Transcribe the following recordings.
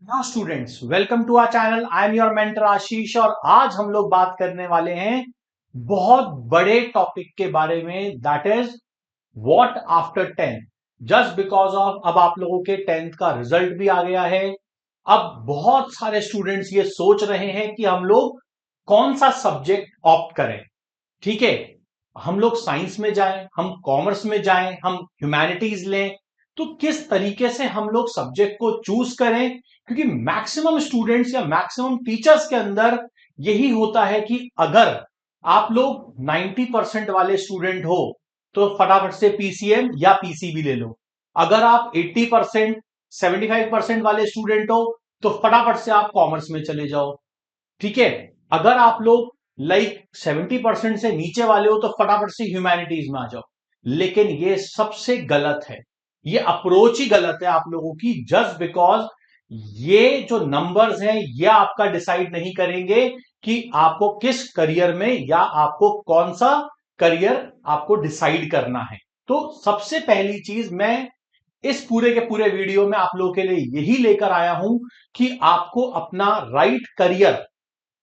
Now students, welcome to our channel. I am your mentor Ashish और आज हम लोग बात करने वाले हैं बहुत बड़े टॉपिक के बारे में, that is what after 10th। Just because of अब आप लोगों के 10th का रिजल्ट भी आ गया है। अब बहुत सारे स्टूडेंट्स ये सोच रहे हैं कि हम लोग कौन सा सब्जेक्ट ऑप्ट करें। ठीक है, हम लोग साइंस में जाएं, हम कॉमर्स में जाएं, हम ह्यूमैनिटीज लें, तो किस तरीके से हम लोग सब्जेक्ट को चूज करें। क्योंकि मैक्सिमम स्टूडेंट्स या मैक्सिमम टीचर्स के अंदर यही होता है कि अगर आप लोग 90% वाले स्टूडेंट हो तो फटाफट से पीसीएम या पीसीबी ले लो। अगर आप 80% 75% वाले स्टूडेंट हो तो फटाफट से आप कॉमर्स में चले जाओ। ठीक है, अगर आप लोग 70% से नीचे वाले हो तो फटाफट से ह्यूमैनिटीज में आ जाओ। लेकिन ये सबसे गलत है, ये अप्रोच ही गलत है आप लोगों की। जस्ट बिकॉज ये जो नंबर्स हैं ये आपका डिसाइड नहीं करेंगे कि आपको किस करियर में या आपको कौन सा करियर आपको डिसाइड करना है। तो सबसे पहली चीज मैं इस पूरे के पूरे वीडियो में आप लोगों के लिए यही लेकर आया हूं कि आपको अपना राइट करियर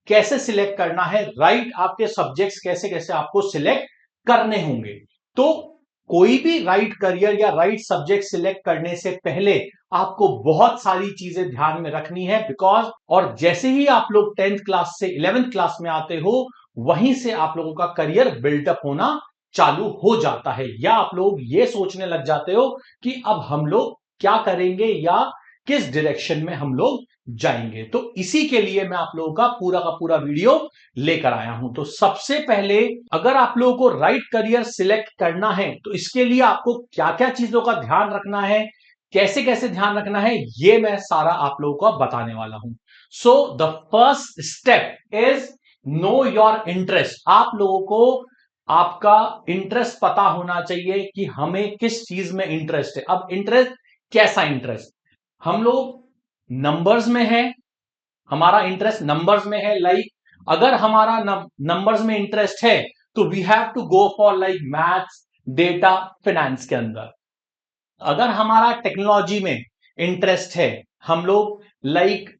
कैसे सिलेक्ट करना है, राइट आपके सब्जेक्ट्स कैसे कैसे आपको सिलेक्ट करने होंगे। तो कोई भी राइट करियर या राइट सब्जेक्ट सिलेक्ट करने से पहले आपको बहुत सारी चीजें ध्यान में रखनी है। बिकॉज और जैसे ही आप लोग 10th क्लास से 11th क्लास में आते हो वहीं से आप लोगों का करियर बिल्डअप होना चालू हो जाता है, या आप लोग ये सोचने लग जाते हो कि अब हम लोग क्या करेंगे या किस डायरेक्शन में हम लोग जाएंगे। तो इसी के लिए मैं आप लोगों का पूरा वीडियो लेकर आया हूं। तो सबसे पहले अगर आप लोगों को राइट करियर सिलेक्ट करना है तो इसके लिए आपको क्या क्या चीजों का ध्यान रखना है, कैसे कैसे ध्यान रखना है, ये मैं सारा आप लोगों को बताने वाला हूं। So the first step is know your interest. आप लोगों को आपका इंटरेस्ट पता होना चाहिए कि हमें किस चीज में इंटरेस्ट है। अब इंटरेस्ट कैसा इंटरेस्ट, हम लोग नंबर्स में है, हमारा इंटरेस्ट नंबर्स में है। अगर हमारा नंबर्स में इंटरेस्ट है तो we have to go for maths, data, finance के अंदर। अगर हमारा टेक्नोलॉजी में इंटरेस्ट है, हम लोग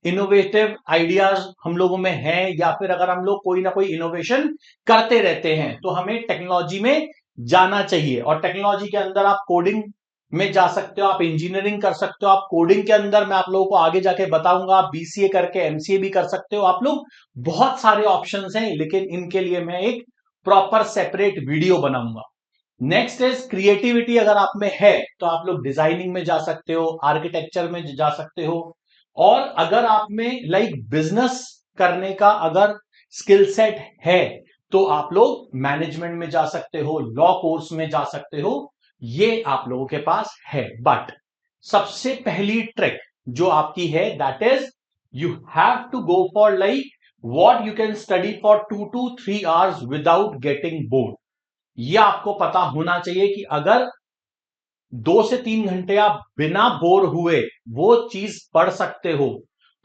इनोवेटिव आइडियाज हम लोगों में है, या फिर अगर हम लोग कोई ना कोई इनोवेशन करते रहते हैं तो हमें टेक्नोलॉजी में जाना चाहिए। और टेक्नोलॉजी के अंदर आप कोडिंग में जा सकते हो, आप इंजीनियरिंग कर सकते हो, आप कोडिंग के अंदर मैं आप लोगों को आगे जाके बताऊंगा, आप बीसीए करके एमसीए भी कर सकते हो। आप लोग बहुत सारे ऑप्शंस हैं, लेकिन इनके लिए मैं एक प्रॉपर सेपरेट वीडियो बनाऊंगा। Next is creativity. अगर आप में है तो आप लोग डिजाइनिंग में जा सकते हो, आर्किटेक्चर में जा सकते हो। और अगर आप में बिजनेस करने का अगर स्किल सेट है तो आप लोग मैनेजमेंट में जा सकते हो, लॉ कोर्स में जा सकते हो, ये आप लोगों के पास है। बट सबसे पहली ट्रिक जो आपकी है that is you have to go for what you can study for 2 to 3 hours without getting bored. यह आपको पता होना चाहिए कि अगर 2 से 3 घंटे आप बिना बोर हुए वो चीज पढ़ सकते हो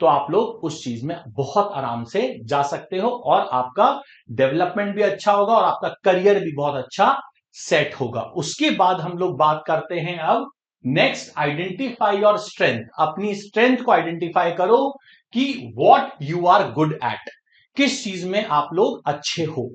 तो आप लोग उस चीज में बहुत आराम से जा सकते हो और आपका डेवलपमेंट भी अच्छा होगा और आपका करियर भी बहुत अच्छा सेट होगा। उसके बाद हम लोग बात करते हैं अब नेक्स्ट, आइडेंटिफाई योर स्ट्रेंथ। अपनी स्ट्रेंथ को आइडेंटिफाई करो कि what you are good at, किस चीज में आप लोग अच्छे हो।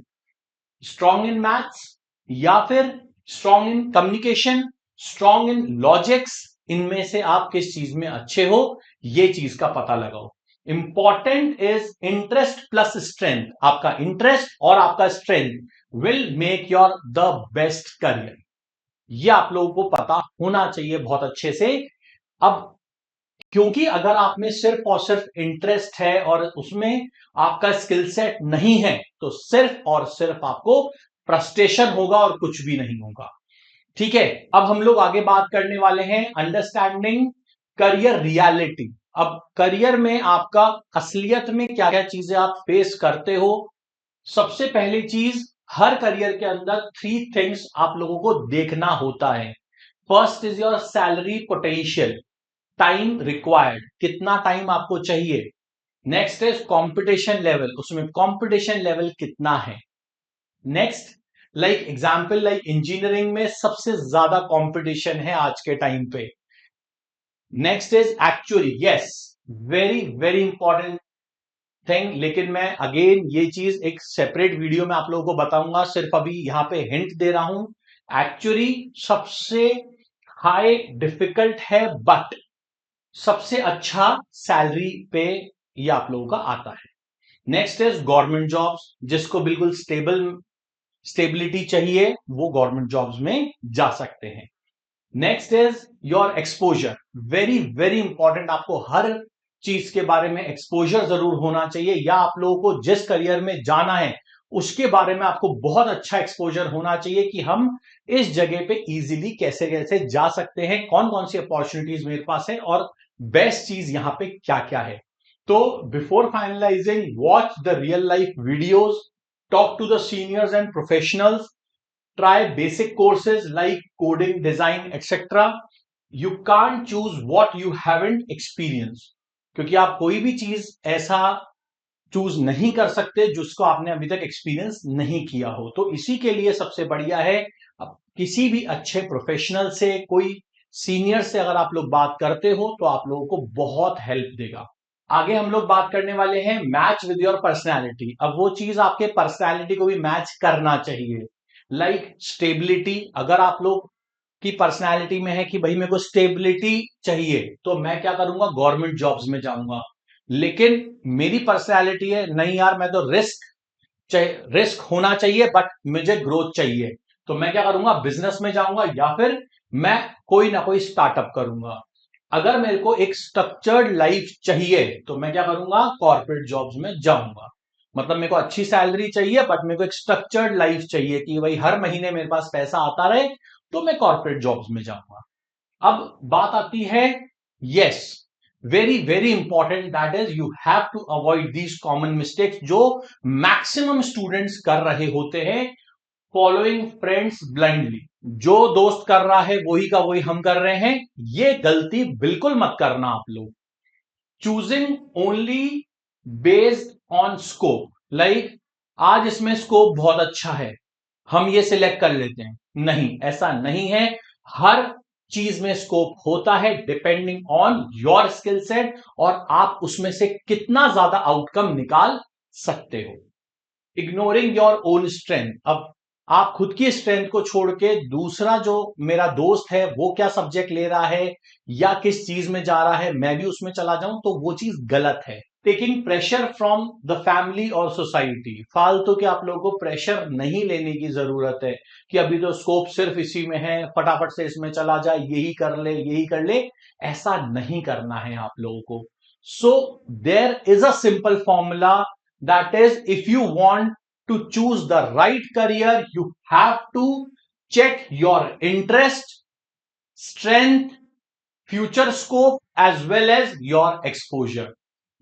स्ट्रांग इन मैथ्स, या फिर strong in communication, strong in logics, इनमें से आप किस चीज में अच्छे हो ये चीज का पता लगाओ। Important is interest plus strength. आपका इंटरेस्ट और आपका strength will make your the best career. ये आप लोगों को पता होना चाहिए बहुत अच्छे से। अब क्योंकि अगर आप में सिर्फ और सिर्फ इंटरेस्ट है और उसमें आपका स्किल सेट नहीं है तो सिर्फ और सिर्फ आपको फ्रस्ट्रेशन होगा और कुछ भी नहीं होगा। ठीक है, अब हम लोग आगे बात करने वाले हैं अंडरस्टैंडिंग करियर रियलिटी। अब करियर में आपका असलियत में क्या क्या चीजें आप फेस करते हो। सबसे पहली चीज, हर करियर के अंदर 3 थिंग्स आप लोगों को देखना होता है। First is your salary potential, time required, कितना टाइम आपको चाहिए। नेक्स्ट इज कंपटीशन लेवल, उसमें कंपटीशन लेवल कितना है। नेक्स्ट, एग्जांपल इंजीनियरिंग में सबसे ज्यादा कंपटीशन है आज के टाइम पे। Next is actually, yes, very very important thing. लेकिन मैं अगेन ये चीज एक सेपरेट वीडियो में आप लोगों को बताऊंगा, सिर्फ अभी यहां पे हिंट दे रहा हूं। एक्चुअली सबसे हाई डिफिकल्ट है, बट सबसे अच्छा सैलरी पे ये आप लोगों का आता है। नेक्स्ट इज गवर्नमेंट जॉब्स, जिसको बिल्कुल स्टेबिलिटी चाहिए वो गवर्नमेंट जॉब्स में जा सकते हैं। Next is your exposure, very very important. आपको हर चीज के बारे में एक्सपोजर जरूर होना चाहिए, या आप लोगों को जिस करियर में जाना है उसके बारे में आपको बहुत अच्छा एक्सपोजर होना चाहिए कि हम इस जगह पे इजीली कैसे कैसे जा सकते हैं, कौन कौन सी अपॉर्चुनिटीज मेरे पास है और बेस्ट चीज यहां पे क्या क्या है। तो before finalising, watch the real life videos, talk to the seniors and professionals, try basic courses like coding, design, etc. You can't choose what you haven't experienced, क्योंकि आप कोई भी चीज ऐसा चूज नहीं कर सकते जिसको आपने अभी तक एक्सपीरियंस नहीं किया हो। तो इसी के लिए सबसे बढ़िया है, अब किसी भी अच्छे प्रोफेशनल से, कोई सीनियर से अगर आप लोग बात करते हो तो आप लोगों को बहुत हेल्प देगा। आगे हम लोग बात करने वाले हैं मैच विद योर पर्सनैलिटी। अब वो चीज आपके पर्सनैलिटी को भी मैच करना चाहिए, लाइक स्टेबिलिटी। अगर आप लोग की पर्सनैलिटी में है कि भाई मेरे को स्टेबिलिटी चाहिए, तो मैं क्या करूंगा, गवर्नमेंट जॉब्स में जाऊंगा। लेकिन मेरी पर्सनैलिटी है नहीं यार, मैं तो रिस्क होना चाहिए बट मुझे ग्रोथ चाहिए, तो मैं क्या करूंगा, बिजनेस में जाऊंगा या फिर मैं कोई ना कोई स्टार्टअप करूंगा। अगर मेरे को एक स्ट्रक्चर्ड लाइफ चाहिए तो मैं क्या करूंगा, कॉर्पोरेट जॉब्स में जाऊंगा। मतलब मेरे को अच्छी सैलरी चाहिए बट मेरे को एक स्ट्रक्चर्ड लाइफ चाहिए कि भाई हर महीने मेरे पास पैसा आता रहे, तो मैं कॉर्पोरेट जॉब्स में जाऊंगा। अब बात आती है, yes, very very important, that is you have to avoid these common mistakes जो मैक्सिमम स्टूडेंट्स कर रहे होते हैं। फॉलोइंग फ्रेंड्स ब्लाइंडली, जो दोस्त कर रहा है वही का वही हम कर रहे हैं, ये गलती बिल्कुल मत करना आप लोग। Choosing only based on scope, like आज इसमें स्कोप बहुत अच्छा है, हम ये सिलेक्ट कर लेते हैं, नहीं, ऐसा नहीं है। हर चीज में स्कोप होता है depending on your skill set, और आप उसमें से कितना ज्यादा आउटकम निकाल सकते हो। इग्नोरिंग योर ओन स्ट्रेंथ, अब आप खुद की स्ट्रेंथ को छोड़ के दूसरा जो मेरा दोस्त है वो क्या सब्जेक्ट ले रहा है या किस चीज में जा रहा है मैं भी उसमें चला जाऊं, तो वो चीज गलत है। Taking pressure from the family और सोसाइटी, फालतू के आप लोगों को प्रेशर नहीं लेने की जरूरत है कि अभी तो स्कोप सिर्फ इसी में है, फटाफट से इसमें चला जाए, यही कर ले यही कर ले, ऐसा नहीं करना है आप लोगों को। So there is a simple formula, that is, if you want to choose the right career, you have to check your interest, strength, future scope as well as your exposure।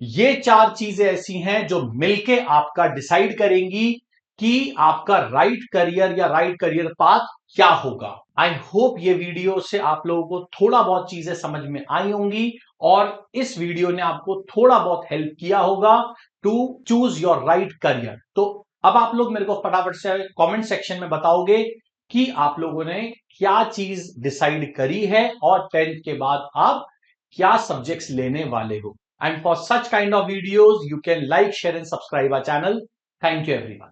ये चार चीजें ऐसी हैं जो मिलके आपका डिसाइड करेंगी कि आपका राइट करियर या राइट करियर पाथ क्या होगा। आई होप ये वीडियो से आप लोगों को थोड़ा बहुत चीजें समझ में आई होंगी और इस वीडियो ने आपको थोड़ा बहुत हेल्प किया होगा to choose your right career. तो अब आप लोग मेरे को फटाफट से कमेंट सेक्शन में बताओगे कि आप लोगों ने क्या चीज डिसाइड करी है और 10th के बाद आप क्या सब्जेक्ट्स लेने वाले हो। And for such kind of videos, you can like, share and subscribe our channel. Thank you everyone.